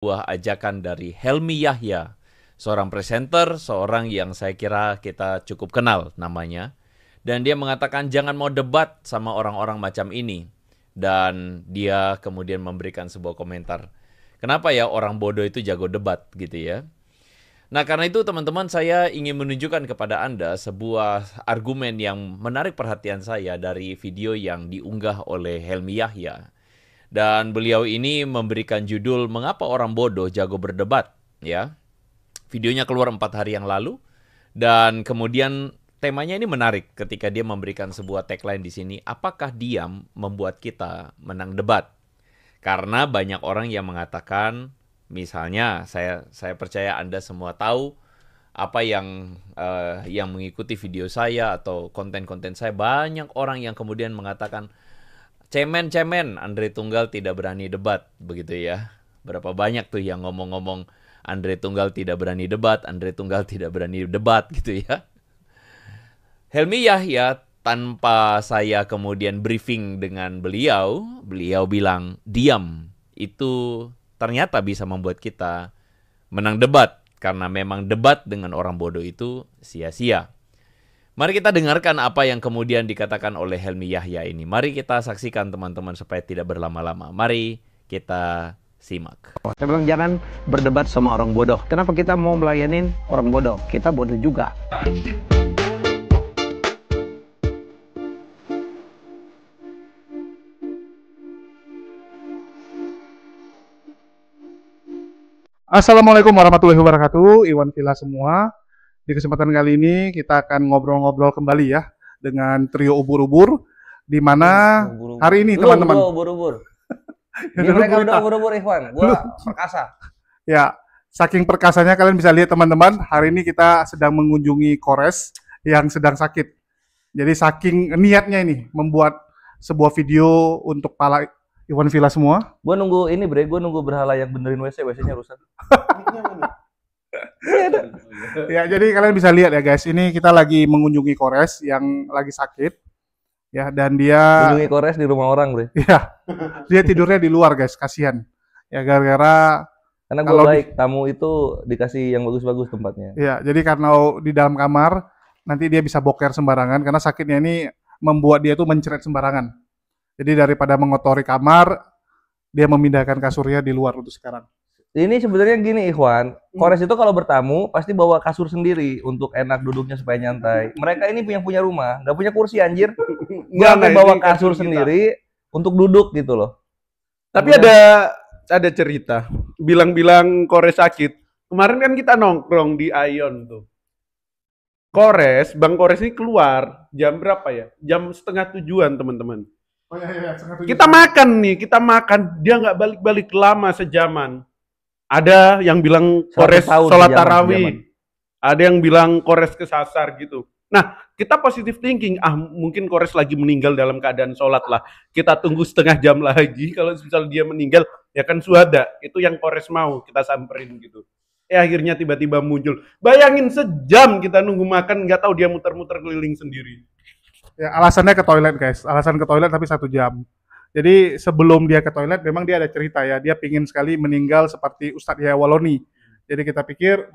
Buah ajakan dari Helmi Yahya, seorang presenter, seorang yang saya kira kita cukup kenal namanya. Dan dia mengatakan jangan mau debat sama orang-orang macam ini. Dan dia kemudian memberikan sebuah komentar. Kenapa ya orang bodoh itu jago debat gitu ya. Nah karena itu teman-teman saya ingin menunjukkan kepada Anda sebuah argumen yang menarik perhatian saya dari video yang diunggah oleh Helmi Yahya. Dan beliau ini memberikan judul Mengapa Orang Bodoh Jago Berdebat, ya. Videonya keluar 4 hari yang lalu dan kemudian temanya ini menarik ketika dia memberikan sebuah tagline di sini, apakah diam membuat kita menang debat? Karena banyak orang yang mengatakan, misalnya saya percaya Anda semua tahu apa yang mengikuti video saya atau konten-konten saya, banyak orang yang kemudian mengatakan cemen Andre Tunggal tidak berani debat, begitu ya. Berapa banyak tuh yang ngomong-ngomong Andre Tunggal tidak berani debat, Andre Tunggal tidak berani debat gitu ya. Helmi Yahya tanpa saya kemudian briefing dengan beliau bilang diam itu ternyata bisa membuat kita menang debat karena memang debat dengan orang bodoh itu sia-sia. Mari kita dengarkan apa yang kemudian dikatakan oleh Helmi Yahya ini. Mari kita saksikan teman-teman supaya tidak berlama-lama. Mari kita simak. Saya bilang jangan berdebat sama orang bodoh. Kenapa kita mau melayanin orang bodoh? Kita bodoh juga. Assalamualaikum warahmatullahi wabarakatuh, Iwan Villa semua. Di kesempatan kali ini kita akan ngobrol-ngobrol kembali ya dengan trio ubur-ubur, di mana hari ini teman-teman. Ubur-ubur. Ini mereka udah ubur-ubur Ikhwan, gua perkasa. Ya, saking perkasanya kalian bisa lihat teman-teman, hari ini kita sedang mengunjungi Kores yang sedang sakit. Jadi saking niatnya ini membuat sebuah video untuk para Iwan Villa semua. Gua nunggu ini gue nunggu berhala yang benerin WC-nya rusak. Ya, jadi kalian bisa lihat ya guys, ini kita lagi mengunjungi Kores yang lagi sakit. Ya, dan dia Mengunjungi Kores di rumah orang, Bre. ya, dia tidurnya di luar guys, kasihan. Ya gara-gara Karena gue kalau baik, tamu itu dikasih yang bagus-bagus tempatnya. ya, jadi karena di dalam kamar nanti dia bisa boker sembarangan karena sakitnya ini membuat dia tuh mencret sembarangan. Jadi daripada mengotori kamar, dia memindahkan kasurnya di luar untuk sekarang. Ini sebenarnya gini Ikhwan, Kores itu kalau bertamu pasti bawa kasur sendiri untuk enak duduknya supaya nyantai. Mereka ini punya rumah, nggak punya kursi anjir. Dia sampai bawa kasur sendiri untuk duduk gitu loh. Tapi ada cerita, bilang-bilang Kores sakit. Kemarin kan kita nongkrong di Ion tuh. Bang Kores ini keluar jam berapa ya? Jam 6:30 teman-teman. Oh iya, Kita makan, dia nggak balik-balik lama sejaman. Ada yang bilang Kores sholat tarawih, ada yang bilang Kores kesasar gitu. Nah, kita positive thinking, mungkin Kores lagi meninggal dalam keadaan sholat lah. Kita tunggu setengah jam lagi, kalau misal dia meninggal, ya kan suhada. Itu yang Kores mau, kita samperin gitu. Akhirnya tiba-tiba muncul. Bayangin sejam kita nunggu makan, nggak tahu dia muter-muter keliling sendiri. Ya, alasannya ke toilet guys, alasan ke toilet tapi 1 jam. Jadi sebelum dia ke toilet, memang dia ada cerita ya, dia pingin sekali meninggal seperti Ustadz Yahya Waloni. Jadi kita pikir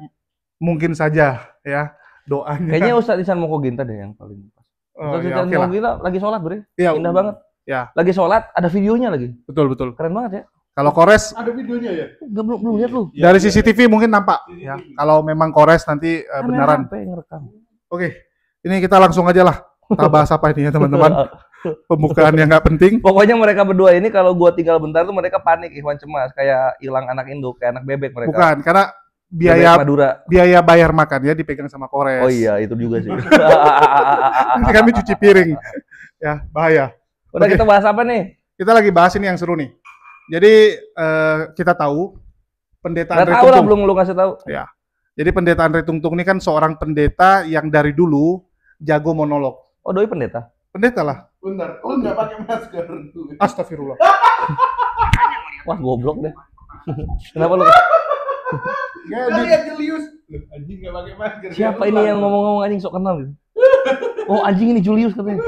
mungkin saja ya doanya. Kayaknya Ustadz Ihsan Mokoginta deh yang paling pas. Ustadz Ihsan Mokoginta lagi sholat, Bre. Ya, indah banget. Ya. Lagi sholat, ada videonya lagi. Betul. Keren banget ya. Kalau Kores Ada videonya ya? Belum lihat lu. dari CCTV mungkin nampak ya. Kalau memang Kores nanti beneran. HP ngerekam. Oke, ini kita langsung aja lah. Kita bahas apa ini ya teman-teman? Pembukaan yang nggak penting. Pokoknya mereka berdua ini kalau gua tinggal bentar tuh mereka panik, Ikhwan cemas, kayak hilang anak induk, kayak anak bebek mereka. Bukan, karena biaya bayar makan ya dipegang sama Kores. Oh iya, itu juga sih. Nanti kami cuci piring. Ya, bahaya. Udah kita bahas apa nih? Kita lagi bahas ini yang seru nih. Jadi kita tahu pendeta Andre tahu lah, Tungtung. belum lu kasih tahu. Ya. Jadi pendeta Andre Tungtung ini kan seorang pendeta yang dari dulu jago monolog. Oh, doi pendeta. Pendeta lah. Bentar, lu nggak pakai masker. Astagfirullah. Wah, goblok deh. Kenapa lu? Lihat Julius. Anjing nggak pakai masker. Siapa ini yang ngomong-ngomong anjing sok kenal gitu? Oh, anjing ini Julius katanya.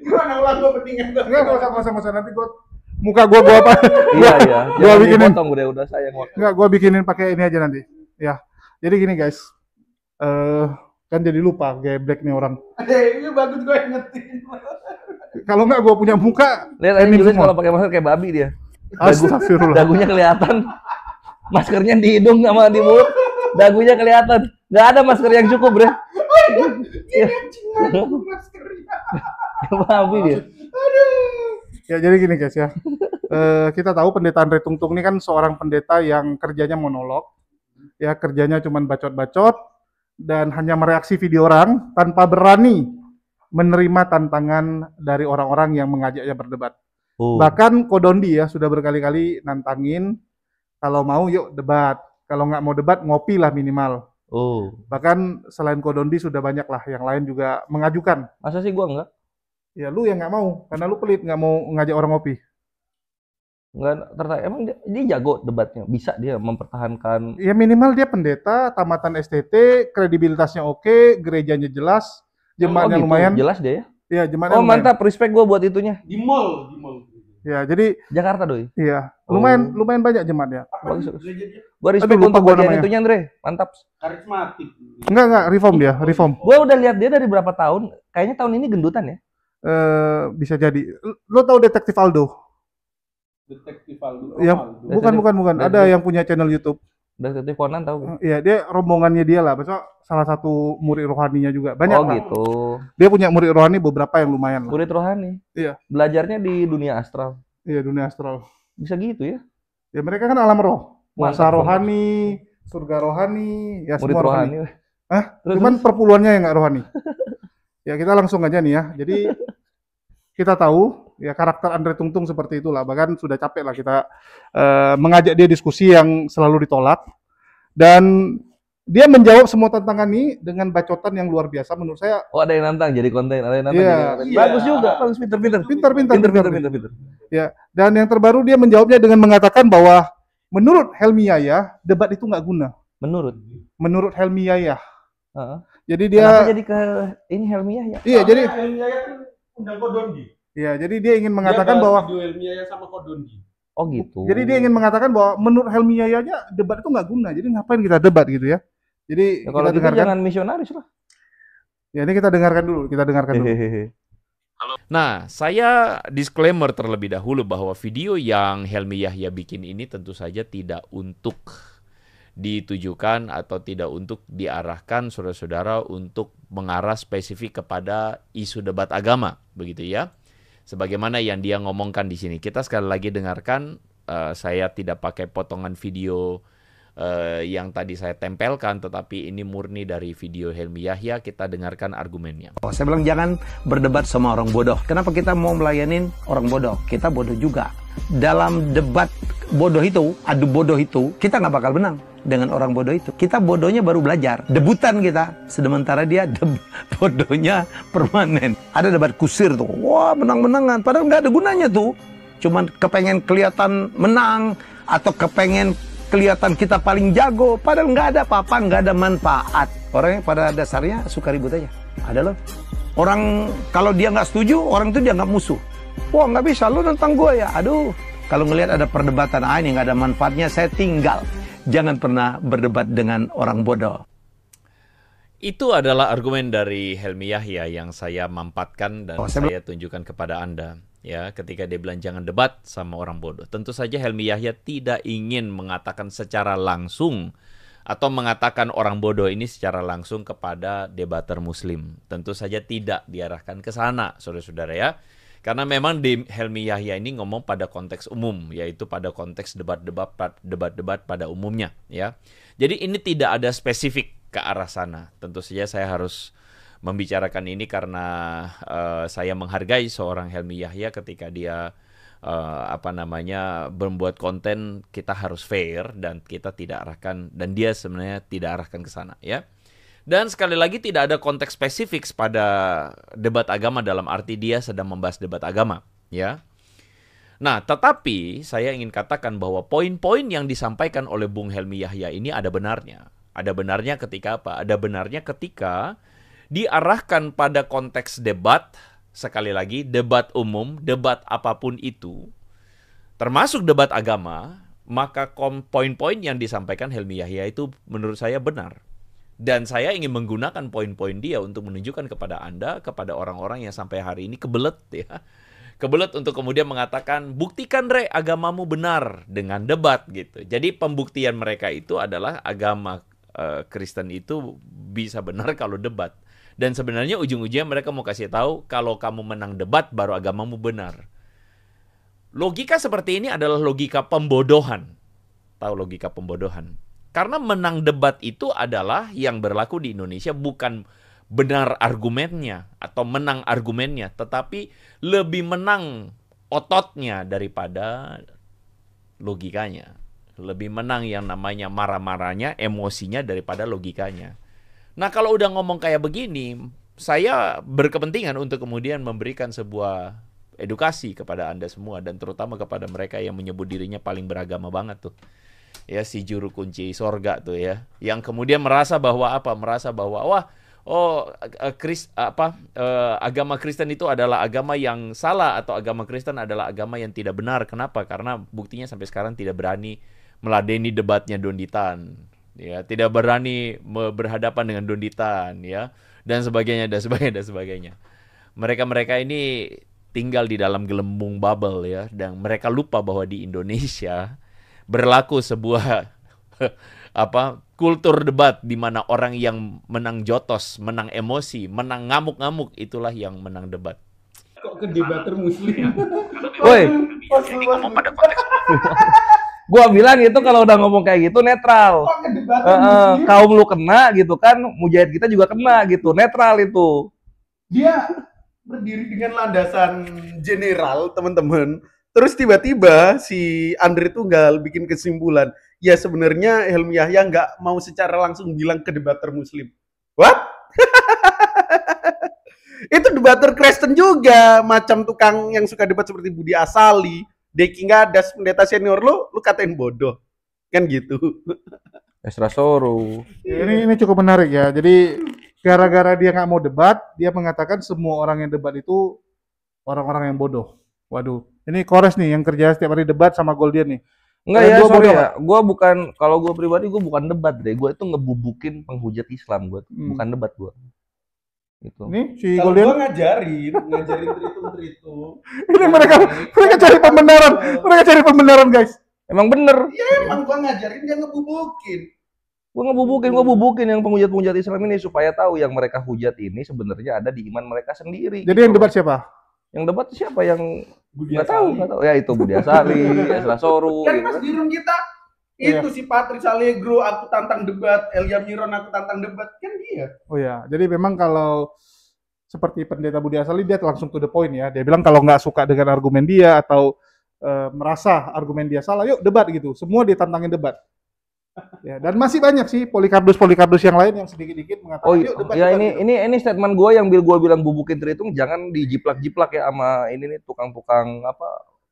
Gimana ulang gue pentingnya? Enggak usah nanti gue Muka gua apa? Iya iya. Gua Jangan bikinin. dipotong, udah sayang waktu. Enggak, gua bikinin pakai ini aja nanti. Ya. Jadi gini guys. Kan jadi lupa geblek nih orang. Ini bagus gue ingetin. Kalau enggak gua punya muka Lihat ini ini juga semua. kalau pakai masker kayak babi dia. Astagfirullah. Dagunya kelihatan. Maskernya di hidung sama di mulut. Dagunya kelihatan. Nggak ada masker yang cukup, Bre. Babi dia. Ya jadi gini guys ya. Kita tahu pendeta Andre Tungtung ini kan seorang pendeta yang kerjanya monolog. Ya kerjanya cuman bacot-bacot dan hanya mereaksi video orang tanpa berani menerima tantangan dari orang-orang yang mengajaknya berdebat. Oh. Bahkan Kodondi ya sudah berkali-kali nantangin kalau mau yuk debat. Kalau nggak mau debat ngopi lah minimal. Oh. Bahkan selain Kodondi sudah banyak lah yang lain juga mengajukan. Masa sih gua enggak? Ya lu yang nggak mau karena lu pelit nggak mau ngajak orang ngopi. Enggak tertarik. Emang dia jago debatnya. Bisa dia mempertahankan. Ya minimal dia pendeta, tamatan STT, kredibilitasnya oke, gerejanya jelas, jemaatnya gitu. lumayan. Jelas dia ya. Iya, jemaatnya Oh lumayan. mantap, respect gua buat itunya. Di mall, di mall. Ya, jadi Jakarta doi. iya, Oh. lumayan banyak jemaatnya. Bagus. Gerejanya Gua respect Aduh, lupa untuk gua bagian namanya. itunya, Andre. Mantap. karismatik. Enggak, reform dia, reform. Gua udah lihat dia dari berapa tahun. Kayaknya tahun ini gendutan ya. Bisa jadi. Lo tahu Detektif Aldo? Detektif Aldo. Yang Aldo. bukan. Detektif. Ada yang punya channel YouTube. Detektif Conan tahu. Iya, dia rombongannya dia lah. Besok salah satu murid rohaninya juga. Banyak Oh lah. gitu. Dia punya murid rohani beberapa yang lumayan lah. Murid rohani. Iya. Belajarnya di dunia astral. Iya, dunia astral. Bisa gitu ya. Ya mereka kan alam roh. Masa Mantap. rohani, surga rohani, ya Murid semua rohani. Hah? Terus, Cuman perpuluhannya yang nggak rohani. Ya kita langsung aja nih ya. Jadi kita tahu ya karakter Andre Tungtung seperti itulah. Bahkan sudah capek lah kita mengajak dia diskusi yang selalu ditolak. Dan dia menjawab semua tantangan ini dengan bacotan yang luar biasa menurut saya. Oh ada yang nantang jadi konten, ada yang nantang Iya. jadi konten. Iya. Bagus juga, bagus pinter. Pintar. Ya. Dan yang terbaru dia menjawabnya dengan mengatakan bahwa menurut Helmi Yahya debat itu nggak guna. Menurut Helmi Yahya. Heeh. Jadi dia Kenapa jadi ke ini Helmiah ya? iya jadi Helmiaya kan undang Kodondi. iya jadi dia ingin mengatakan bahwa video Helmiaya sama Kodondi. Oh gitu. jadi dia ingin mengatakan bahwa menurut Helmi Yahya aja debat itu nggak guna. Jadi ngapain kita debat gitu ya. Jadi Ya, kalau kita gitu dengarkan. jangan misionaris lah. Ya ini kita dengarkan dulu. Hehehe. Nah, saya disclaimer terlebih dahulu bahwa video yang Helmi Yahya bikin ini tentu saja tidak untuk ditujukan atau tidak untuk diarahkan saudara-saudara untuk mengarah spesifik kepada isu debat agama, begitu ya. Sebagaimana yang dia ngomongkan di sini. Kita sekali lagi dengarkan, saya tidak pakai potongan video yang tadi saya tempelkan, tetapi ini murni dari video Helmi Yahya. Kita dengarkan argumennya. Saya bilang jangan berdebat sama orang bodoh. Kenapa kita mau melayanin orang bodoh? Kita bodoh juga. Dalam debat bodoh itu, adu bodoh itu, kita nggak bakal menang dengan orang bodoh itu. Kita bodohnya baru belajar, debutan kita. Sementara dia bodohnya permanen. Ada debat kusir tuh, wah menang-menangan. Padahal nggak ada gunanya tuh. Cuman kepengen kelihatan menang atau kepengen kelihatan kita paling jago. Padahal nggak ada apa-apa, nggak ada manfaat. Orangnya pada dasarnya suka ribut aja. Ada loh. Orang kalau dia nggak setuju, orang itu dianggap musuh. Wah nggak bisa, lu nentang gue ya. Aduh, kalau ngelihat ada perdebatan ini nggak ada manfaatnya, saya tinggal. Jangan pernah berdebat dengan orang bodoh. Itu adalah argumen dari Helmi Yahya yang saya mampatkan dan saya tunjukkan kepada Anda. Ya, ketika dia bilang jangan debat sama orang bodoh. Tentu saja Helmi Yahya tidak ingin mengatakan secara langsung atau mengatakan orang bodoh ini secara langsung kepada debater muslim. Tentu saja tidak diarahkan ke sana, saudara-saudara ya. Karena memang di Helmi Yahya ini ngomong pada konteks umum, yaitu pada konteks debat-debat pada umumnya, ya. Jadi ini tidak ada spesifik ke arah sana. Tentu saja saya harus membicarakan ini karena saya menghargai seorang Helmi Yahya ketika dia membuat konten. Kita harus fair dan kita tidak arahkan, dan dia sebenarnya tidak arahkan ke sana, ya. Dan sekali lagi tidak ada konteks spesifik pada debat agama dalam arti dia sedang membahas debat agama, ya. Nah, tetapi saya ingin katakan bahwa poin-poin yang disampaikan oleh Bung Helmi Yahya ini ada benarnya. Ada benarnya ketika apa? Ada benarnya ketika diarahkan pada konteks debat, sekali lagi, debat umum, debat apapun itu, termasuk debat agama, maka poin-poin yang disampaikan Helmi Yahya itu menurut saya benar. Dan saya ingin menggunakan poin-poin dia untuk menunjukkan kepada Anda, kepada orang-orang yang sampai hari ini kebelet ya. Kebelet untuk kemudian mengatakan, buktikan Re, agamamu benar dengan debat gitu. Jadi pembuktian mereka itu adalah agama Kristen itu bisa benar kalau debat. Dan sebenarnya ujung-ujungnya mereka mau kasih tahu, kalau kamu menang debat baru agamamu benar. Logika seperti ini adalah logika pembodohan. Tahu logika pembodohan? Karena menang debat itu adalah yang berlaku di Indonesia bukan benar argumennya atau menang argumennya, tetapi lebih menang ototnya daripada logikanya. Lebih menang yang namanya marah-marahnya, emosinya daripada logikanya. Nah, kalau udah ngomong kayak begini, saya berkepentingan untuk kemudian memberikan sebuah edukasi kepada Anda semua dan terutama kepada mereka yang menyebut dirinya paling beragama banget tuh. Ya, si juru kunci sorga tuh ya, yang kemudian merasa bahwa wah, agama Kristen itu adalah agama yang salah atau agama Kristen adalah agama yang tidak benar. Kenapa? Karena buktinya sampai sekarang tidak berani meladeni debatnya Donditan, ya, tidak berani berhadapan dengan Donditan, ya, dan sebagainya. Mereka ini tinggal di dalam gelembung bubble ya, dan mereka lupa bahwa di Indonesia berlaku sebuah kultur debat di mana orang yang menang jotos, menang emosi, menang ngamuk-ngamuk itulah yang menang debat. Kok ke debater muslim? Woi, gua bilang itu kalau udah ngomong kayak gitu netral. Kok ke debater muslim? Kaum lu kena gitu kan, mujahid kita juga kena gitu, netral itu. Dia berdiri dengan landasan general, teman-teman. Terus tiba-tiba si Andre Tunggal bikin kesimpulan, ya sebenarnya Helmi Yahya nggak mau secara langsung bilang ke debater muslim. What? Itu debater Kristen juga, macam tukang yang suka debat seperti Budi Asali, Deki Ngadas, pendeta senior lu katain bodoh. Kan gitu. Esra Soru. Ini cukup menarik ya. Jadi gara-gara dia nggak mau debat, dia mengatakan semua orang yang debat itu orang-orang yang bodoh. Waduh, ini Kores nih yang kerja setiap hari debat sama Goldian nih. Enggak ya, sorry ya. Gua bukan, kalau gua pribadi gua bukan debat deh. Gua itu ngebubukin penghujat Islam gua. Bukan debat gua. Gitu. Nih si Kalau Goldian gua ngajarin tritum. ini mereka cari pembenaran. Mereka cari pembenaran, guys. Emang bener. Iya, emang gua ngajarin dia ngebubukin. Gua ngebubukin yang penghujat-penghujat Islam ini supaya tahu yang mereka hujat ini sebenarnya ada di iman mereka sendiri. Jadi yang debat siapa? Yang debat siapa? Yang nggak tahu. Ya itu Budi Asali, Esra Soru. Kan pas di room kita itu si Patrice Allegro, aku tantang debat, Elia Miron aku tantang debat, kan dia. Oh ya, jadi memang kalau seperti pendeta Budi Asali dia langsung to the point ya. Dia bilang kalau nggak suka dengan argumen dia atau merasa argumen dia salah, yuk debat gitu. Semua dia tantangin debat. Ya, dan masih banyak sih polikardus yang lain yang sedikit-dikit mengatakan yuk debat. Ya debat, ini statement gue yang gua bilang bubukin tritung, jangan dijiplak-jiplak ya sama ini nih tukang-tukang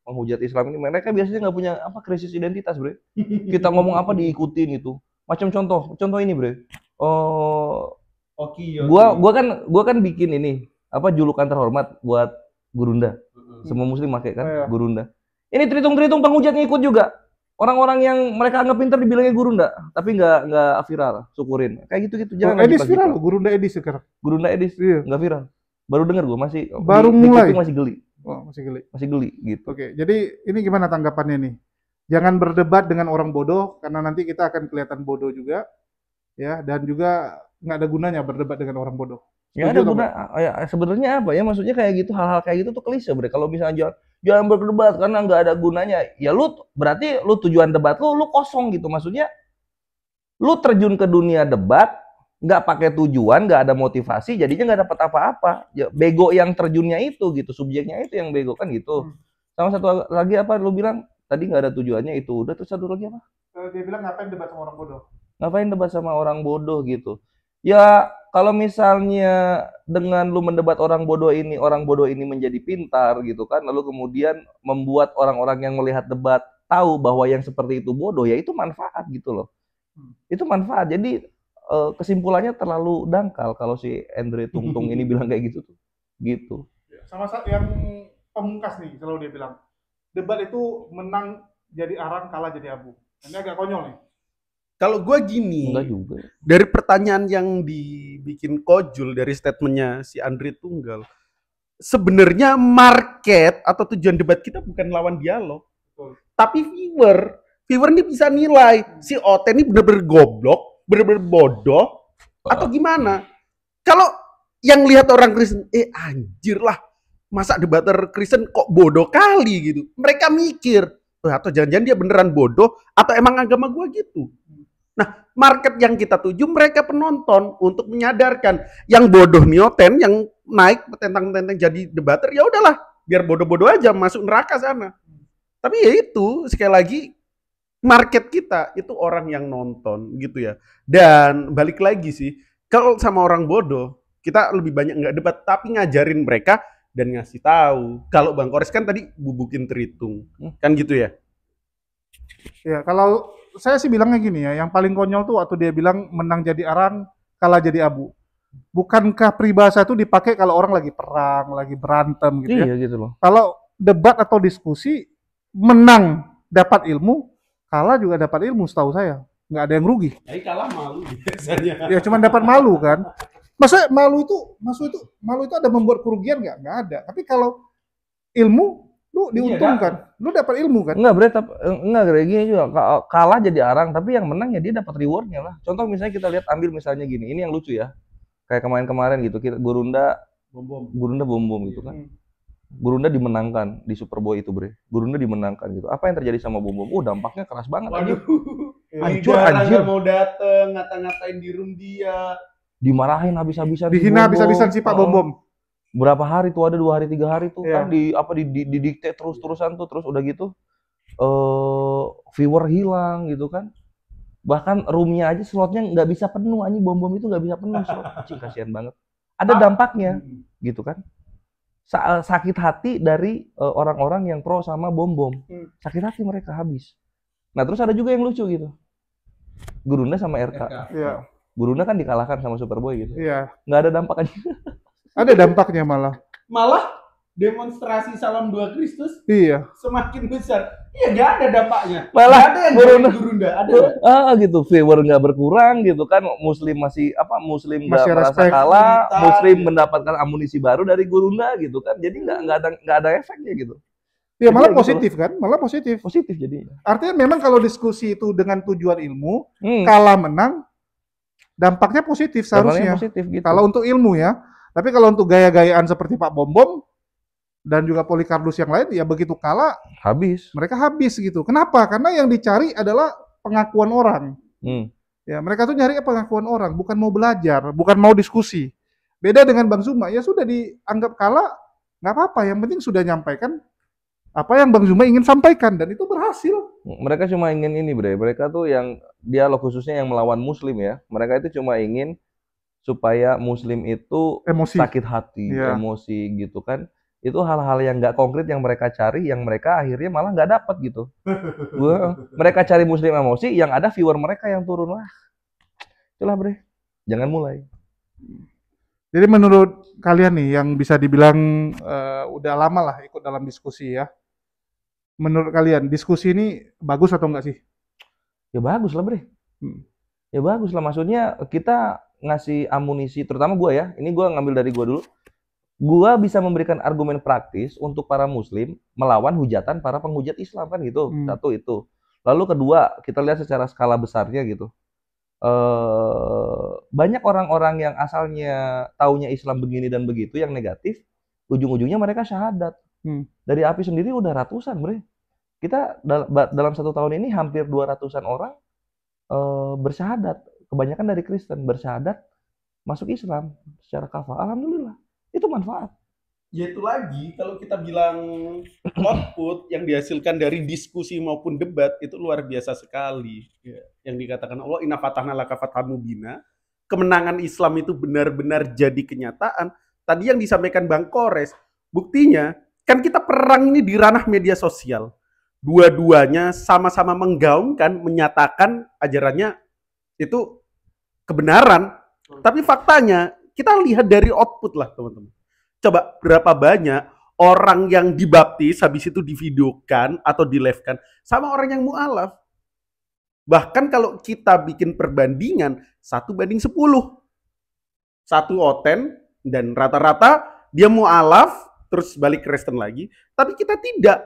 penghujat Islam ini. Mereka biasanya nggak punya krisis identitas, Bre. Kita ngomong apa diikutin itu. Macam contoh ini, Bre. Gua kan bikin ini julukan terhormat buat Gurunda. Semua muslim pakai kan, Gurunda. Ini tritung-tritung penghujat ngikut juga. Orang-orang yang mereka anggap pintar dibilangnya Gurunda, tapi nggak viral, syukurin. Kayak gitu-gitu. Jangan Edis viral, Gurunda Edis sekarang. Gurunda Edis, nggak viral. Baru dengar gue mulai. Masih geli. Oh, masih geli gitu. Oke, jadi ini gimana tanggapannya nih? Jangan berdebat dengan orang bodoh, karena nanti kita akan kelihatan bodoh juga, ya. Dan juga nggak ada gunanya berdebat dengan orang bodoh. Ya ada guna. Ya, sebenarnya apa ya? Maksudnya kayak gitu, hal-hal kayak gitu tuh klise, Bre. Kalau misalnya jangan berdebat karena nggak ada gunanya, ya berarti tujuan debat lu kosong gitu. Maksudnya lu terjun ke dunia debat nggak pakai tujuan, nggak ada motivasi, jadinya nggak dapat apa-apa. Ya, bego yang terjunnya itu gitu, subjeknya itu yang bego kan gitu. Sama satu lagi lu bilang tadi nggak ada tujuannya itu. Udah, terus satu lagi apa? Dia bilang ngapain debat sama orang bodoh? Ngapain debat sama orang bodoh gitu? Ya kalau misalnya dengan lu mendebat orang bodoh ini menjadi pintar gitu kan, lalu kemudian membuat orang-orang yang melihat debat tahu bahwa yang seperti itu bodoh, ya itu manfaat gitu loh. Itu manfaat. Jadi kesimpulannya terlalu dangkal kalau si Andre Tungtung ini bilang kayak gitu tuh. Gitu. Sama yang pemungkas nih, selalu dia bilang debat itu menang jadi arang, kalah jadi abu. Ini agak konyol nih. Kalau gue gini, Enggak juga. dari pertanyaan yang dibikin Kojul dari statementnya si Andre Tunggal, sebenarnya market atau tujuan debat kita bukan lawan dialog, tapi viewer. Viewer ini bisa nilai si Oten ini bener-bener goblok, bener-bener bodoh, atau gimana. Kalau yang lihat orang Kristen, anjir lah, masa debater Kristen kok bodoh kali gitu. Mereka mikir, atau jangan-jangan dia beneran bodoh, atau emang agama gua gitu. Nah, market yang kita tuju mereka penonton untuk menyadarkan yang bodoh Nioten yang naik tentang jadi debater, ya udahlah, biar bodoh-bodoh aja masuk neraka sana. Tapi ya itu sekali lagi market kita itu orang yang nonton gitu ya. Dan balik lagi sih, kalau sama orang bodoh kita lebih banyak nggak debat tapi ngajarin mereka dan ngasih tahu. Kalau Bang Kores kan tadi bubukin Tritung, kan gitu ya? Ya, kalau saya sih bilangnya gini ya, yang paling konyol tuh waktu dia bilang menang jadi arang, kalah jadi abu. Bukankah peribahasa itu dipakai kalau orang lagi perang, lagi berantem gitu ya? Iya gitu loh. Kalau debat atau diskusi, menang dapat ilmu, kalah juga dapat ilmu setahu saya. Nggak ada yang rugi. Jadi kalah malu biasanya. Ya cuma dapat malu kan. Maksudnya malu itu ada membuat kerugian nggak? Nggak ada. Tapi kalau ilmu, lu diuntungkan, lu dapat ilmu kan? Enggak, Bre, gini juga. Kalah jadi arang, tapi yang menang ya dia dapat rewardnya lah. Contoh misalnya kita lihat ambil misalnya gini, ini yang lucu ya. Kayak kemarin-kemarin gitu, Gurunda bom gitu kan. Gurunda dimenangkan di Superboy itu, Bre. Gurunda dimenangkan gitu. Apa yang terjadi sama bom? Dampaknya keras banget. Waduh. Hancur. Nggak mau dateng, ngata-ngatain di room dia. Dimarahin habis-habisan. Dihina habis-habisan si Pak Bom. Berapa hari tuh, ada 2 hari 3 hari tuh kan didikte terus-terusan tuh, terus udah gitu viewer hilang gitu kan, bahkan roomnya aja slotnya nggak bisa penuh, anjing Bom itu nggak bisa penuh slot. Kasihan banget, ada dampaknya gitu kan. Sakit hati dari orang-orang yang pro sama Bom, sakit hati mereka habis. Nah terus ada juga yang lucu gitu, Gurunda sama RK. Iya. Gurunda kan dikalahkan sama Superboy gitu. Iya. Nggak ada dampaknya. Ada dampaknya malah. Malah demonstrasi salam 2 Kristus Iya. semakin besar. Iya, nggak ada dampaknya. Malah nggak ada yang Gurunda. Ada. Gitu, viewer nggak berkurang gitu kan, Muslim masih Muslim nggak Masih merasa respect. kalah, Muslim mendapatkan amunisi baru dari Gurunda gitu kan, jadi nggak ada efeknya gitu. Ya malah Jadi, positif kan, malah positif. Positif jadinya. Artinya memang kalau diskusi itu dengan tujuan ilmu, kalah menang, dampaknya positif seharusnya. Positif gitu. Kalau untuk ilmu ya. Tapi kalau untuk gaya-gayaan seperti Pak Bom dan juga Polikarpus yang lain, ya begitu kalah mereka habis gitu. Kenapa? Karena yang dicari adalah pengakuan orang. Ya, mereka tuh nyari pengakuan orang, bukan mau belajar, bukan mau diskusi. Beda dengan Bang Zuma, ya sudah dianggap kalah, nggak apa-apa. Yang penting sudah nyampaikan apa yang Bang Zuma ingin sampaikan, dan itu berhasil. Mereka cuma ingin ini, Bre. Mereka tuh yang dialog khususnya yang melawan Muslim ya. Mereka itu cuma ingin supaya Muslim itu sakit hati, emosi gitu kan. Itu hal-hal yang nggak konkret yang mereka cari, yang mereka akhirnya malah nggak dapat gitu. Mereka cari Muslim emosi, yang ada viewer mereka yang turun lah. Itulah, Bre. Jangan mulai. Jadi menurut kalian nih yang bisa dibilang udah lama lah ikut dalam diskusi ya. Menurut kalian diskusi ini bagus atau enggak sih? Ya bagus lah, Bre. Ya bagus lah, maksudnya kita ngasih amunisi, terutama gue ya, ini gue ngambil dari gue dulu. Gue bisa memberikan argumen praktis untuk para Muslim melawan hujatan para penghujat Islam kan gitu. Satu itu. Lalu kedua, kita lihat secara skala besarnya gitu. Banyak orang-orang yang asalnya taunya Islam begini dan begitu, yang negatif, ujung-ujungnya mereka syahadat. Dari API sendiri udah ratusan, Bre. Kita dalam 1 tahun ini hampir 200-an orang bersyahadat. Kebanyakan dari Kristen bersyahadat masuk Islam secara kafah. Alhamdulillah, itu manfaat. Ya itu lagi, kalau kita bilang output yang dihasilkan dari diskusi maupun debat itu luar biasa sekali. Ya. Yang dikatakan Allah, inna fatahna laka fathan mubina. Kemenangan Islam itu benar-benar jadi kenyataan. Tadi yang disampaikan Bang Kores, buktinya kan kita perang ini di ranah media sosial. Dua-duanya sama-sama menggaungkan, menyatakan ajarannya itu kebenaran. Tapi faktanya kita lihat dari output lah, teman-teman. Coba berapa banyak orang yang dibaptis habis itu divideokan atau di-live-kan sama orang yang mu'alaf. Bahkan kalau kita bikin perbandingan 1:10. Satu oten dan rata-rata dia mu'alaf terus balik Kristen lagi, tapi kita tidak.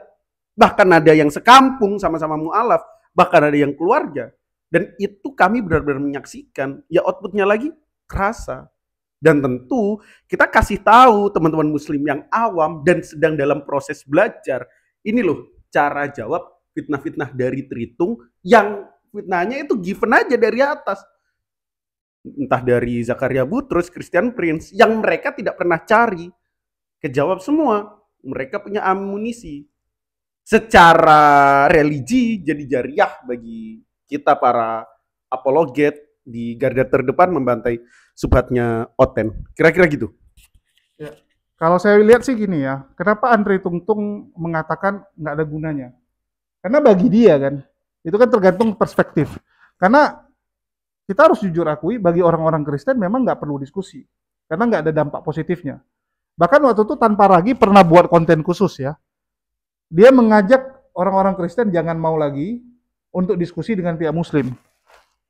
Bahkan ada yang sekampung sama-sama mu'alaf, bahkan ada yang keluarga. Dan itu kami benar-benar menyaksikan, ya outputnya lagi kerasa. Dan tentu kita kasih tahu teman-teman muslim yang awam dan sedang dalam proses belajar, ini loh cara jawab fitnah-fitnah dari Tritung yang fitnahnya itu given aja dari atas. Entah dari Zakaria Butros, Christian Prince, yang mereka tidak pernah cari. Kejawab semua, mereka punya amunisi. Secara religi jadi jariah bagi kita para apologet di garda terdepan membantai subhatnya Oten. Kira-kira gitu. Ya. Kalau saya lihat sih gini ya, kenapa Andre Tungtung mengatakan nggak ada gunanya? Karena bagi dia kan, itu kan tergantung perspektif. Karena kita harus jujur akui, bagi orang-orang Kristen memang nggak perlu diskusi. Karena nggak ada dampak positifnya. Bahkan waktu itu Tanpa Ragi pernah buat konten khusus ya. Dia mengajak orang-orang Kristen jangan mau lagi untuk diskusi dengan pihak Muslim.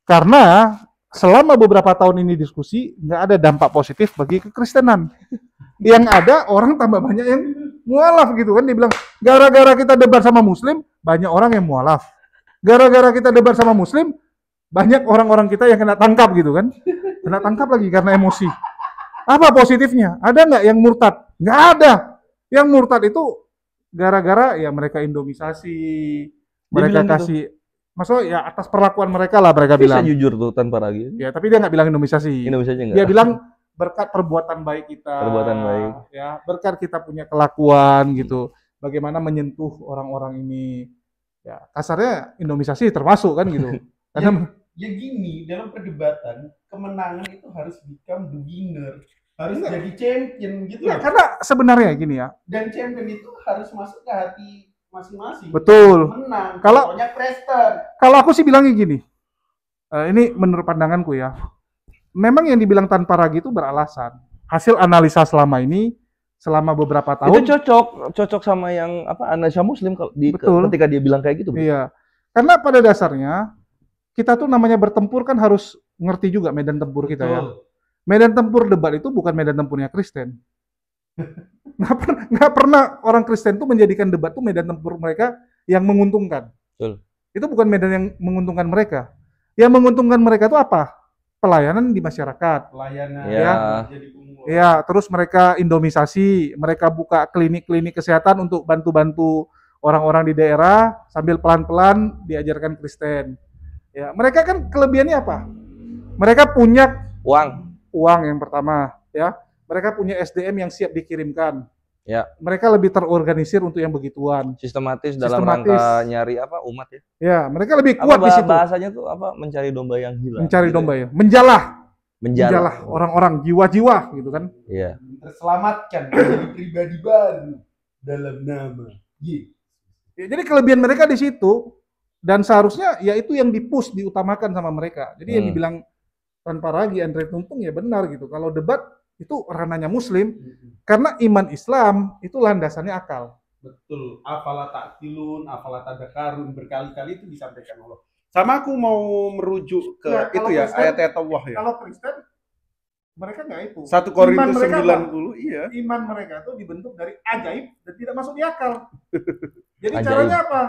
Karena selama beberapa tahun ini diskusi, nggak ada dampak positif bagi kekristenan. Yang ada orang tambah banyak yang mualaf gitu kan. Dia bilang, gara-gara kita debat sama Muslim, banyak orang yang mualaf. Gara-gara kita debat sama Muslim, banyak orang-orang kita yang kena tangkap gitu kan. Kena tangkap lagi karena emosi. Apa positifnya? Ada nggak yang murtad? Nggak ada. Yang murtad itu gara-gara ya mereka indomisasi, mereka kasih, maksudnya ya atas perlakuan mereka lah mereka bilang. Bisa jujur tuh Tanpa Ragi. Ya, tapi dia nggak bilang indomisasi. Indomisasi Dia bilang berkat perbuatan baik kita. Perbuatan baik. Ya, berkat kita punya kelakuan gitu. Bagaimana menyentuh orang-orang ini. Ya, kasarnya indomisasi termasuk kan gitu. Karena ya gini, dalam perdebatan kemenangan itu harus become the winner, harus jadi champion gitu. Ya, karena sebenarnya gini ya. Dan champion itu harus masuk ke hati masing-masing. Betul. Menang. Kalau pokoknya Kristen. Kalau aku sih bilangnya gini. Ini menurut pandanganku ya. Memang yang dibilang Tanpa Ragi itu beralasan. Hasil analisa selama ini, selama beberapa tahun. Itu cocok sama yang apa analisa Muslim ketika dia bilang kayak gitu. Iya. Karena pada dasarnya kita tuh namanya bertempur kan harus ngerti juga medan tempur kita. Betul. Ya. Medan tempur debat itu bukan medan tempurnya Kristen. Nggak pernah orang Kristen tuh menjadikan debat tuh medan tempur mereka yang menguntungkan. Betul. Itu bukan medan yang menguntungkan mereka. Yang menguntungkan mereka itu apa? Pelayanan di masyarakat. Pelayanan. Ya. Ya, terus mereka indomisasi, mereka buka klinik-klinik kesehatan untuk bantu-bantu orang-orang di daerah sambil pelan-pelan diajarkan Kristen. Ya, mereka kan kelebihannya apa? Mereka punya uang yang pertama, ya. Mereka punya SDM yang siap dikirimkan. Ya. Mereka lebih terorganisir untuk yang begituan. Sistematis dalam rangka nyari apa umat ya. Ya, mereka lebih kuat di situ. Bahasanya tuh apa? Mencari domba yang hilang. Mencari gitu domba ya. Menjalah orang-orang jiwa-jiwa gitu kan. Iya. Terselamatkan menjadi pribadi baru dalam nama Yesus. Ya, jadi kelebihan mereka di situ. Dan seharusnya ya itu yang diutamakan sama mereka. Jadi yang dibilang Tanpa Ragi, Andre Tungtung ya benar gitu. Kalau debat itu ranahnya Muslim, karena iman Islam itu landasannya akal. Betul. Afala ta'qilun, afala tadakkarun, berkali-kali itu disampaikan Allah. Sama aku mau merujuk ke nah, itu ya, ayat-ayat Allah ya. Kalau Kristen mereka nggak itu. 1 Korintus 90, iya. Iman mereka itu dibentuk dari ajaib dan tidak masuk di akal. Jadi ajaib. Caranya apa?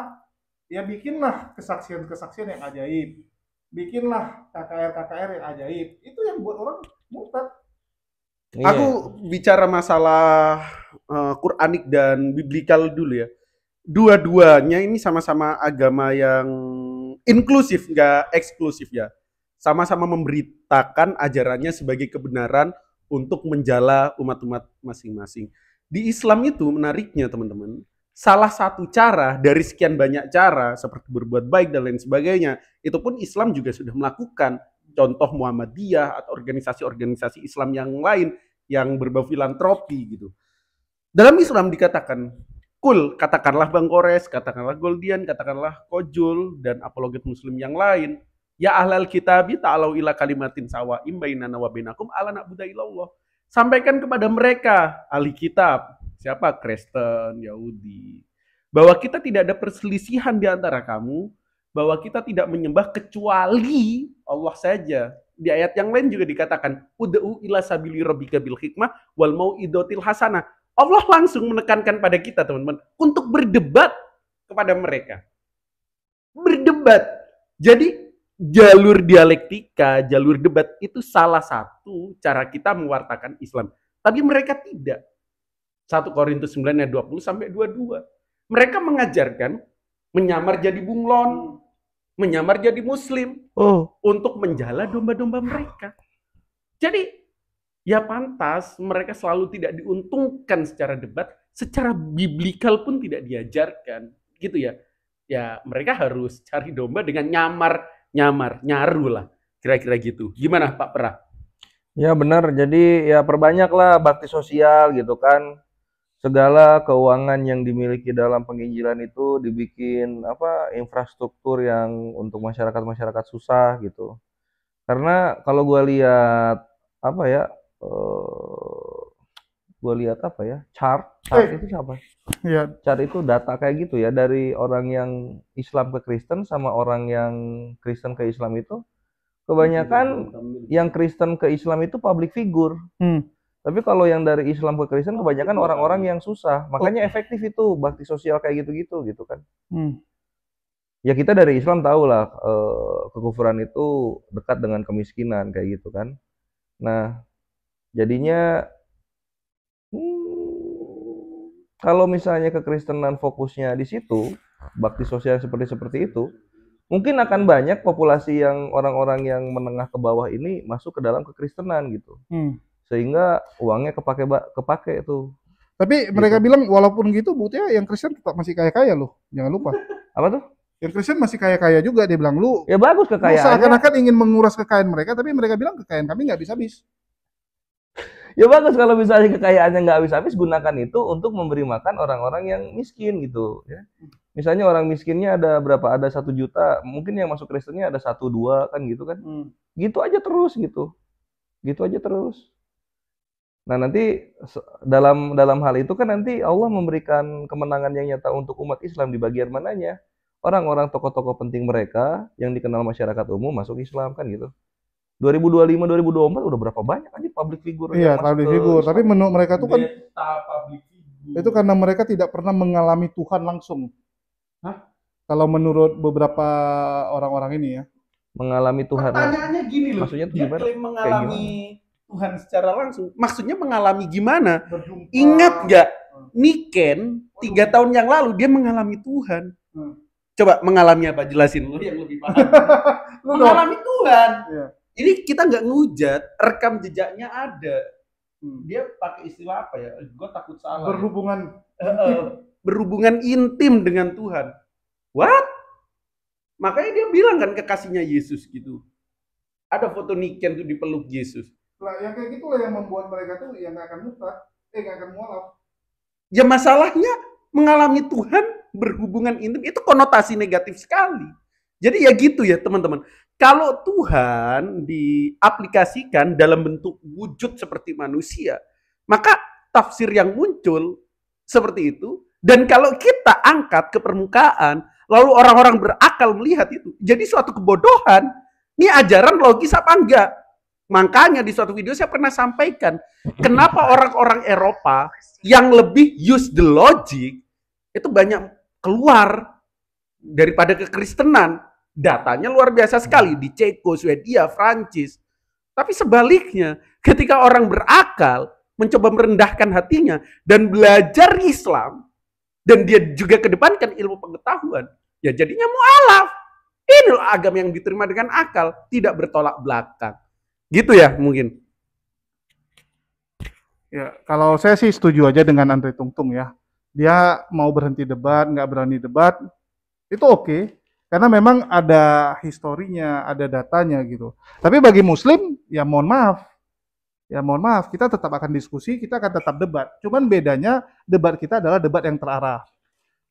Ya bikinlah kesaksian-kesaksian yang ajaib. Bikinlah KKR yang ajaib. Itu yang buat orang murtad. Iya. Aku bicara masalah Quranik dan biblikal dulu ya. Dua-duanya ini sama-sama agama yang inklusif, nggak eksklusif ya. Sama-sama memberitakan ajarannya sebagai kebenaran untuk menjala umat-umat masing-masing. Di Islam itu menariknya teman-teman. Salah satu cara dari sekian banyak cara seperti berbuat baik dan lain sebagainya, itu pun Islam juga sudah melakukan. Contoh Muhammadiyah atau organisasi-organisasi Islam yang lain yang berbau filantropi gitu. Dalam Islam dikatakan, katakanlah Bang Kores, katakanlah Goldian, katakanlah Kojul dan apologet Muslim yang lain. Ya ahlal kitabi ta'alau ila kalimatin sawa'im bainana wa bainakum ala na'budu illallah. Sampaikan kepada mereka ahli kitab, siapa? Kristen, Yahudi. Bahwa kita tidak ada perselisihan di antara kamu, bahwa kita tidak menyembah kecuali Allah saja. Di ayat yang lain juga dikatakan, ud'u ila sabili rabbika bil hikmah wal mau'idotil hasanah. Allah langsung menekankan pada kita, teman-teman, untuk berdebat kepada mereka. Berdebat. Jadi jalur dialektika, jalur debat itu salah satu cara kita mewartakan Islam. Tapi mereka tidak. 1 Korintus 9 ayat 20 sampai 22. Mereka mengajarkan menyamar jadi bunglon, menyamar jadi muslim untuk menjala domba-domba mereka. Jadi ya pantas mereka selalu tidak diuntungkan secara debat, secara biblikal pun tidak diajarkan, gitu ya. Ya mereka harus cari domba dengan nyaru lah, kira-kira gitu. Gimana Pak Pra? Ya benar, jadi ya perbanyaklah bakti sosial gitu kan. Segala keuangan yang dimiliki dalam penginjilan itu dibikin infrastruktur yang untuk masyarakat susah gitu. Karena kalau gue lihat chart itu siapa? Iya. Chart itu data kayak gitu ya, dari orang yang Islam ke Kristen sama orang yang Kristen ke Islam itu kebanyakan yang Kristen ke Islam itu public figure. Tapi kalau yang dari Islam ke Kristen kebanyakan orang-orang yang susah. Makanya efektif itu bakti sosial kayak gitu kan. Ya kita dari Islam tahu lah kekufuran itu dekat dengan kemiskinan kayak gitu kan. Nah, jadinya kalau misalnya kekristenan fokusnya di situ, bakti sosial seperti itu, mungkin akan banyak populasi yang orang-orang yang menengah ke bawah ini masuk ke dalam kekristenan gitu. Sehingga uangnya kepake itu. Tapi mereka bilang walaupun gitu buktinya yang Kristen tetap masih kaya-kaya loh. Jangan lupa. Apa tuh? Yang Kristen masih kaya-kaya juga, dia bilang lu. Ya bagus kekayaannya. Seakan-akan ingin menguras kekayaan mereka, tapi mereka bilang kekayaan kami nggak habis-habis. Ya bagus kalau misalnya kekayaannya nggak habis-habis, gunakan itu untuk memberi makan orang-orang yang miskin gitu. Ya. Misalnya orang miskinnya ada berapa? Ada 1 juta, mungkin yang masuk Kristennya ada 1-2 kan gitu kan. Gitu aja terus gitu. Gitu aja terus. Nah nanti dalam hal itu kan nanti Allah memberikan kemenangan yang nyata untuk umat Islam di bagian mananya. Orang-orang tokoh-tokoh penting mereka yang dikenal masyarakat umum masuk Islam kan gitu. 2025, 2024 udah berapa banyak aja public figure yang masuk public figure. Tapi menurut mereka tuh kan itu karena mereka tidak pernah mengalami Tuhan langsung. Kalau menurut beberapa orang-orang ini ya. Mengalami Tuhan. Pertanyaannya gini loh. Maksudnya dia klaim mengalami Tuhan secara langsung. Maksudnya mengalami gimana? Ingat nggak? Niken 3 tahun yang lalu dia mengalami Tuhan. Coba mengalami apa? Jelasin lu yang lebih paham. Mengalami Tuhan. Ini kita nggak ngujat, rekam jejaknya ada. Dia pakai istilah apa ya? Gue takut salah. Berhubungan intim dengan Tuhan. What? Makanya dia bilang kan kekasihnya Yesus gitu. Ada foto Niken tuh dipeluk Yesus. Lah yang kayak gitulah yang membuat mereka tuh yang nggak akan murtad, nggak akan mualaf. Ya masalahnya mengalami Tuhan berhubungan intim itu konotasi negatif sekali. Jadi ya gitu ya teman-teman. Kalau Tuhan diaplikasikan dalam bentuk wujud seperti manusia, maka tafsir yang muncul seperti itu. Dan kalau kita angkat ke permukaan, lalu orang-orang berakal melihat itu, jadi suatu kebodohan. Ini ajaran logis apa enggak? Makanya di suatu video saya pernah sampaikan, kenapa orang-orang Eropa yang lebih use the logic itu banyak keluar daripada kekristenan. Datanya luar biasa sekali di Ceko, Swedia, Prancis. Tapi sebaliknya, ketika orang berakal mencoba merendahkan hatinya dan belajar Islam dan dia juga kedepankan ilmu pengetahuan, ya jadinya mualaf. Inilah agama yang diterima dengan akal, tidak bertolak belakang. Gitu ya mungkin. Ya, kalau saya sih setuju aja dengan Andre Tungtung ya. Dia mau berhenti debat, nggak berani debat, itu oke. Karena memang ada historinya, ada datanya gitu. Tapi bagi Muslim, ya mohon maaf. Ya mohon maaf, kita tetap akan diskusi, kita akan tetap debat. Cuman bedanya debat kita adalah debat yang terarah.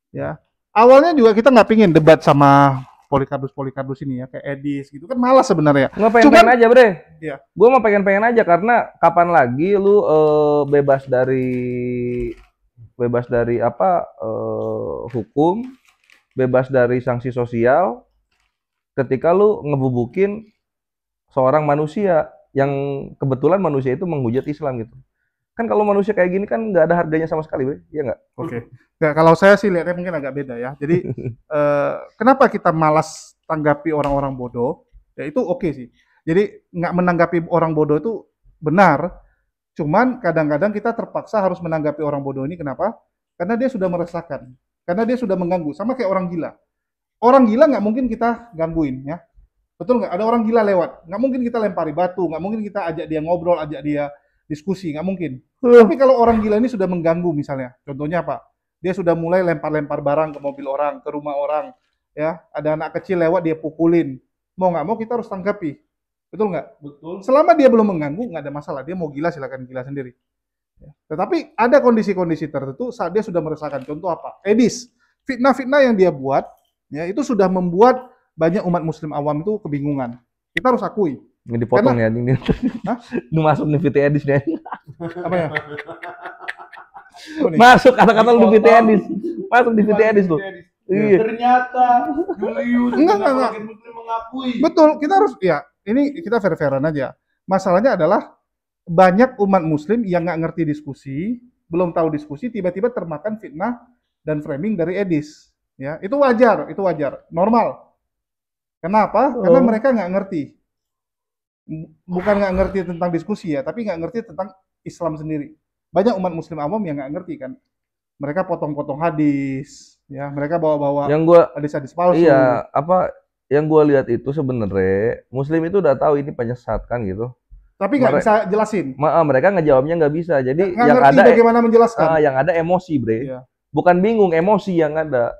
Ya, awalnya juga kita nggak pingin debat sama Polikarpus ini ya, kayak Edis gitu kan malas sebenarnya. Nggak pengen aja bre. Iya. Gue mau pengen aja karena kapan lagi lu bebas dari bebas dari hukum, bebas dari sanksi sosial ketika lu ngebubukin seorang manusia yang kebetulan manusia itu menghujat Islam gitu. Kan kalau manusia kayak gini kan nggak ada harganya sama sekali, Bre. Iya nggak? Oke. Nggak, kalau saya sih lihatnya mungkin agak beda ya. Jadi kenapa kita malas tanggapi orang-orang bodoh? Ya itu oke sih. Jadi nggak menanggapi orang bodoh itu benar. Cuman kadang-kadang kita terpaksa harus menanggapi orang bodoh ini. Kenapa? Karena dia sudah meresahkan. Karena dia sudah mengganggu. Sama kayak orang gila. Orang gila nggak mungkin kita gangguin ya. Betul nggak? Ada orang gila lewat. Nggak mungkin kita lempari batu. Nggak mungkin kita ajak dia ngobrol, ajak dia diskusi. Nggak mungkin. Tapi kalau orang gila ini sudah mengganggu misalnya. Contohnya apa? Dia sudah mulai lempar-lempar barang ke mobil orang, ke rumah orang. Ya, ada anak kecil lewat dia pukulin. Mau nggak mau kita harus tanggapi. Betul nggak? Betul. Selama dia belum mengganggu, nggak ada masalah. Dia mau gila, silakan gila sendiri. Ya. Tetapi ada kondisi-kondisi tertentu saat dia sudah meresahkan. Contoh apa? Edis. Fitnah-fitnah yang dia buat, ya itu sudah membuat banyak umat muslim awam itu kebingungan. Kita harus akui. Ini dipotong ya, ini. Ini masuk nih VT Edis nih. Apa ya? Masuk kata-kata lu di VT Edis. Masuk di VT Edis tuh. Iya. Ternyata Julius enggak. muslim mengakui. Betul, kita harus ya. Ini kita fair-fairan aja. Masalahnya adalah banyak umat muslim yang nggak ngerti diskusi, belum tahu diskusi, tiba-tiba termakan fitnah dan framing dari Edis. Ya, itu wajar, normal. Kenapa? Karena mereka nggak ngerti. Bukan nggak ngerti tentang diskusi ya, tapi nggak ngerti tentang Islam sendiri. Banyak umat muslim awam yang nggak ngerti kan. Mereka potong-potong hadis, ya, mereka bawa-bawa hadis-hadis palsu. Iya, yang gue lihat itu sebenarnya Muslim itu udah tahu ini penyesat kan gitu. Tapi nggak bisa jelasin. Mereka ngejawabnya nggak bisa. Jadi nggak yang ngerti ada bagaimana menjelaskan. Yang ada emosi, Bre. Iya. Bukan bingung, emosi yang ada.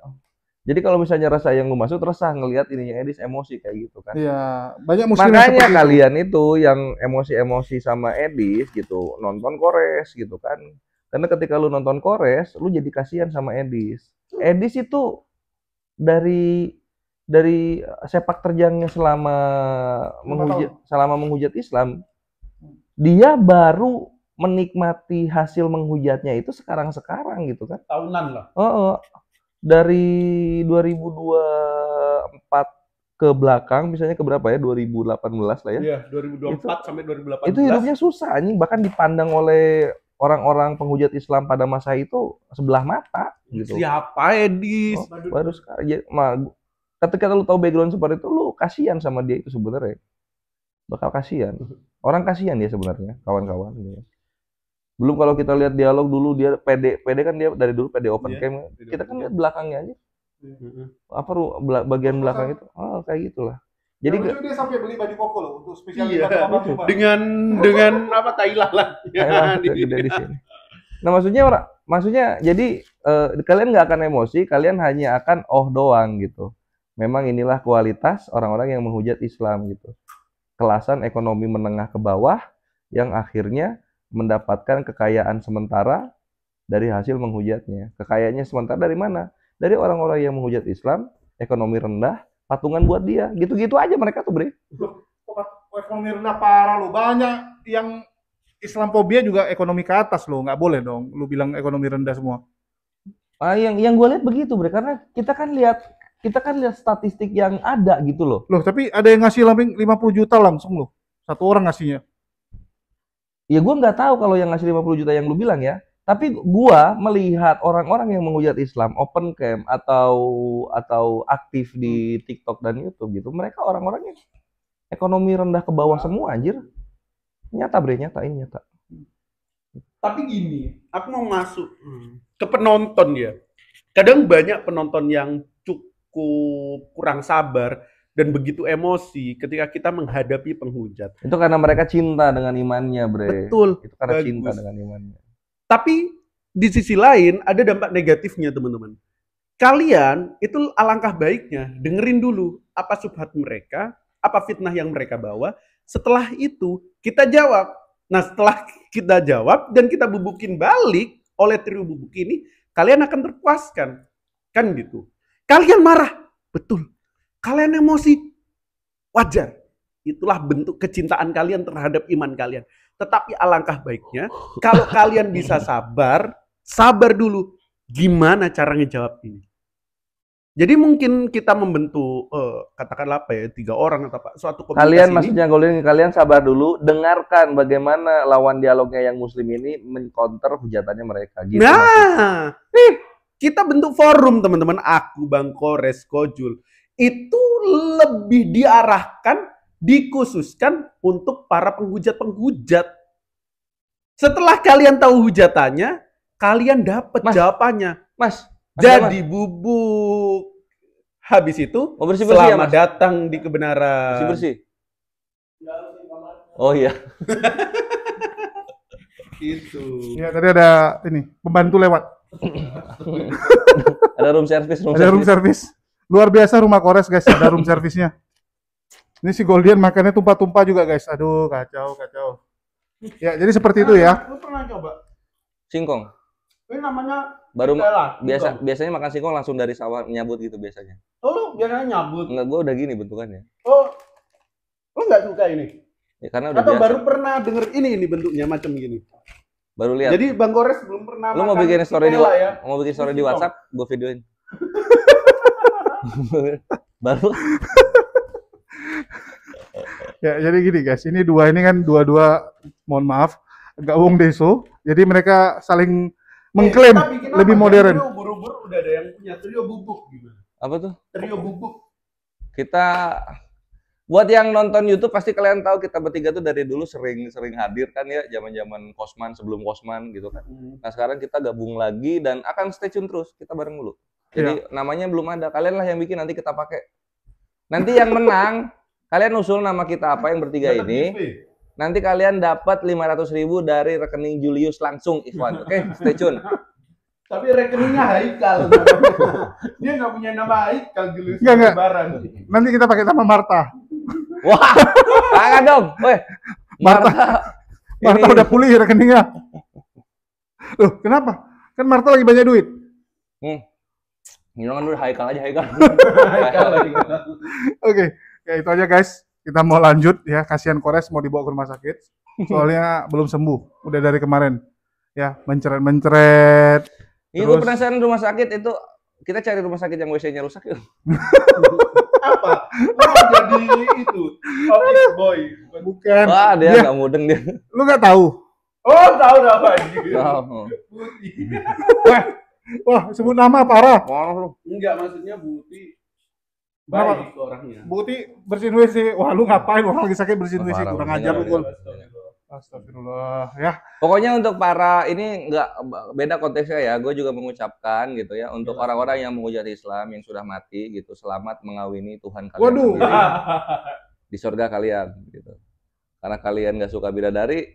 Jadi kalau misalnya rasa yang lu maksud resah ngelihat ininya Edis emosi kayak gitu kan. Iya, banyak muslim. Makanya kalian itu yang emosi-emosi sama Edis gitu, nonton Kores gitu kan. Karena ketika lu nonton Kores, lu jadi kasihan sama Edis. Edis itu dari sepak terjangnya selama menghujat Islam, dia baru menikmati hasil menghujatnya itu sekarang gitu kan. Tahunan lah. Dari 2024 ke belakang, misalnya ke berapa ya? 2018 lah ya. Iya, 2024 sampai 2018. Itu hidupnya susah anjing, bahkan dipandang oleh orang-orang penghujat Islam pada masa itu sebelah mata gitu. Siapa Edis? Baru sekarang. Ketika lu tahu background seperti itu, lu kasihan sama dia itu sebenarnya. Bakal kasihan. Orang kasihan dia sebenarnya, kawan-kawan. Belum kalau kita lihat dialog dulu, dia pede kan dia dari dulu pede open cam. Kita kan lihat belakangnya aja. Bagian belakang itu, kayak gitulah. Jadi dia sampai beli baju koko loh untuk spesial dengan apa Thailand lah. Gede di sini. Nah maksudnya jadi kalian nggak akan emosi, kalian hanya akan doang gitu. Memang inilah kualitas orang-orang yang menghujat Islam gitu. Kelasan ekonomi menengah ke bawah yang akhirnya mendapatkan kekayaan sementara dari hasil menghujatnya. Kekayaannya sementara dari mana? Dari orang-orang yang menghujat Islam, ekonomi rendah, patungan buat dia. Gitu-gitu aja mereka tuh, Bre. Ekonomi rendah parah lo. Banyak yang Islamophobia juga ekonomi ke atas lo. Nggak boleh dong lu bilang ekonomi rendah semua. Yang gue lihat begitu, Bre. Karena kita kan lihat statistik yang ada gitu loh. Loh, tapi ada yang ngasih 50 juta langsung loh. Satu orang ngasihnya. Ya gue nggak tahu kalau yang ngasih 50 juta yang lu bilang ya. Tapi gue melihat orang-orang yang menghujat Islam, open cam atau aktif di TikTok dan YouTube gitu, mereka orang-orangnya ekonomi rendah ke bawah semua anjir. Nyata, Bre, nyata. Tapi gini, aku mau masuk ke penonton ya. Kadang banyak penonton yang cukup kurang sabar dan begitu emosi ketika kita menghadapi penghujat. Itu karena mereka cinta dengan imannya, Bre. Betul. Itu karena cinta dengan imannya. Tapi di sisi lain ada dampak negatifnya, teman-teman. Kalian itu alangkah baiknya dengerin dulu apa subhat mereka, apa fitnah yang mereka bawa. Setelah itu kita jawab. Nah, setelah kita jawab dan kita bubukin balik oleh trio bubuk ini, kalian akan terpuaskan. Kan gitu. Kalian marah. Betul. Kalian emosi. Wajar. Itulah bentuk kecintaan kalian terhadap iman kalian. Tetapi alangkah baiknya, kalau kalian bisa sabar sabar dulu. Gimana cara ngejawab ini? Jadi mungkin kita membentuk katakanlah apa ya 3 orang atau apa suatu komunitas Kalian ini. maksudnya Golden, kalian sabar dulu, dengarkan bagaimana lawan dialognya yang muslim ini mengcounter hujatannya mereka gitu. Nah, kita bentuk forum teman-teman, aku, Bang Kores, Kojul. Itu lebih diarahkan, dikhususkan untuk para penghujat-penghujat. Setelah kalian tahu hujatannya, kalian dapat jawabannya. Mas, Jadi bubuk. Habis itu, mau bersih-bersih ya, selamat Mas? datang di kebenaran. Bersih-bersih. Oh iya. Itu. Ya, tadi ada ini, pembantu lewat. Ada room service, Ada room service. Luar biasa rumah Kores, guys. Ada room service-nya. Ini si Goldian makannya tumpah-tumpah juga, guys. Aduh, kacau, kacau. Ya, jadi seperti itu ya. Lu pernah coba? Singkong. Ini namanya Baru Stella, biasanya makan singkong langsung dari sawah nyabut gitu biasanya. Oh, lu biasanya nyabut. Enggak, gua udah gini bentukannya. Oh, lu nggak suka ini? Ya, karena udah Atau biasa. baru pernah denger ini bentuknya macam gini? Baru lihat. Jadi Bang Kores belum pernah Lu mau makan bikin story di Stella ya? mau bikin story di Singkong. WhatsApp, gua videoin. Baru Ya, jadi gini, guys. Ini ini kan dua-dua, mohon maaf, agak wong deso. Jadi mereka saling mengklaim Kita bikin apa? lebih Jadi modern. dulu buru-buru udah ada yang punya trio bubuk gimana? apa tuh? Trio bubuk. Kita buat yang nonton YouTube pasti kalian tahu kita bertiga tuh dari dulu sering hadir kan ya, zaman-zaman Kosman, sebelum Kosman gitu kan. Nah, sekarang kita gabung lagi dan akan stay tune terus. Kita bareng dulu. Jadi namanya belum ada. Kalian lah yang bikin, nanti kita pakai. Nanti yang menang, kalian usul nama kita apa yang bertiga Dapat ini. giveaway. Nanti kalian dapat 500.000 dari rekening Julius langsung, Ikhwan. Oke, stay tune. Tapi rekeningnya Haikal namanya. Dia nggak punya nama Haikal Julius Nggak. Lebaran. Nanti kita pakai nama Marta. Wah, jangan dong. Weh, Marta ini udah pulih rekeningnya. Loh, kenapa? Kan Marta lagi banyak duit. Ini kan udah Haikal aja, Haikal. Haikal lagi. Oke, ya itu aja, guys. Kita mau lanjut ya. Kasihan Kores mau dibawa ke rumah sakit. Soalnya belum sembuh. Udah dari kemarin. Ya, mencret-mencret. Ini gue Terus- penasaran rumah sakit itu, kita cari rumah sakit yang WC-nya rusak yuk. Apa? Lu mau jadi itu office boy. Bukan. Wah, dia Dia- nggak mudeng dia. Lu nggak tahu? Oh, tahu apa anjing. Oh. Putih. Wah, sebut nama parah. Parah lu. Enggak, maksudnya Buti Kenapa? baik orangnya. Bukti bersihin WC. Wah, lu ngapain? Orang lagi sakit bersihin Oh, WC. parah, Kurang parah. ajar lu, Iya, Gol. iya. Astagfirullah. Ya, Pokoknya untuk para ini nggak beda konteksnya ya. Gue juga mengucapkan gitu ya untuk orang-orang yang menghujat Islam yang sudah mati gitu, selamat mengawini Tuhan kalian Waduh. sendiri di surga kalian gitu. Karena kalian nggak suka bidadari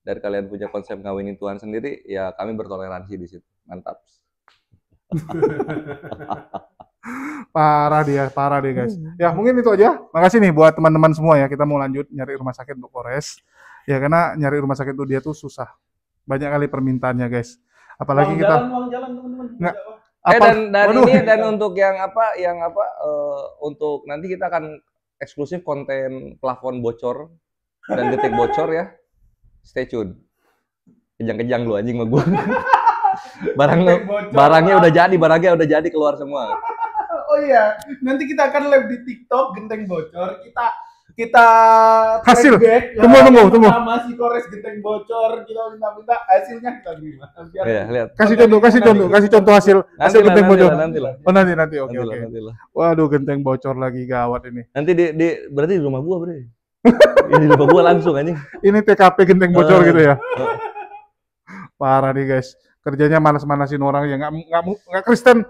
dan kalian punya konsep ngawinin Tuhan sendiri, ya kami bertoleransi di situ. Mantap. parah dia, guys. Ya, mungkin itu aja. Makasih nih buat teman-teman semua ya. Kita mau lanjut nyari rumah sakit untuk Kores. Ya, karena nyari rumah sakit itu dia tuh susah. Banyak kali permintaannya, guys. Apalagi kita uang jalan teman-teman. Nggak. Dan Waduh. ini dan untuk yang untuk nanti kita akan eksklusif konten plafon bocor dan detik bocor ya. Stay tune. Kejang-kejang lu anjing sama gua. Barangnya udah jadi keluar semua. Oh iya, nanti kita akan live di TikTok genteng bocor. Kita Hasil. flashback, Tunggu. Sama si Kores genteng bocor, kita minta hasilnya kita terima. Biar Iya, lihat. kasih contoh hasil genteng bocor. Nantilah. Oh, nanti. Oke. Nantilah. Waduh, genteng bocor lagi, gawat ini. Nanti berarti di rumah gua, Bre. Ini di rumah gua langsung anjing. Ini TKP genteng bocor Eh. gitu ya. Parah nih, guys. Kerjanya manas-manasin orang yang nggak Kristen,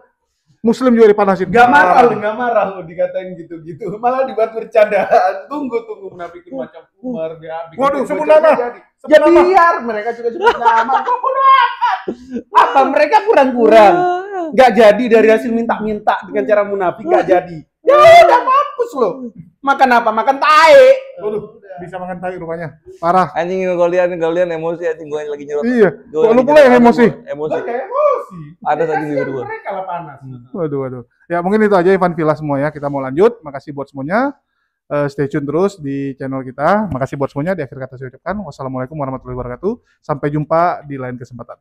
Muslim juga dipanasin. nggak marah lu dikatain gitu-gitu. Malah dibuat bercandaan. Tunggu menapikin macam Umar dia. bikin Waduh, genteng sebut bocornya nama. jadi. Sebut Ya nama. biar mereka juga sebut nama. Kok bodo amat. Apa mereka kurang-kurang? Nggak jadi dari hasil minta-minta dengan cara munafik nggak jadi. Ya udah mampus lo. Makan apa? Makan tae. Waduh, bisa makan tai rupanya. Parah. Anjing golian emosi anjing gua yang lagi nyerot. Iya. Gua Lu lagi pula yang nyerot, emosi. Emosi. Kayak emosi. Ada Ya, saja di kasihan bibir gua. mereka lah panas. Waduh. Ya, mungkin itu aja Ivan Villa semua ya. Kita mau lanjut. Makasih buat semuanya. Stay tune terus di channel kita. Makasih buat semuanya. Di akhir kata saya ucapkan wassalamualaikum warahmatullahi wabarakatuh. Sampai jumpa di lain kesempatan.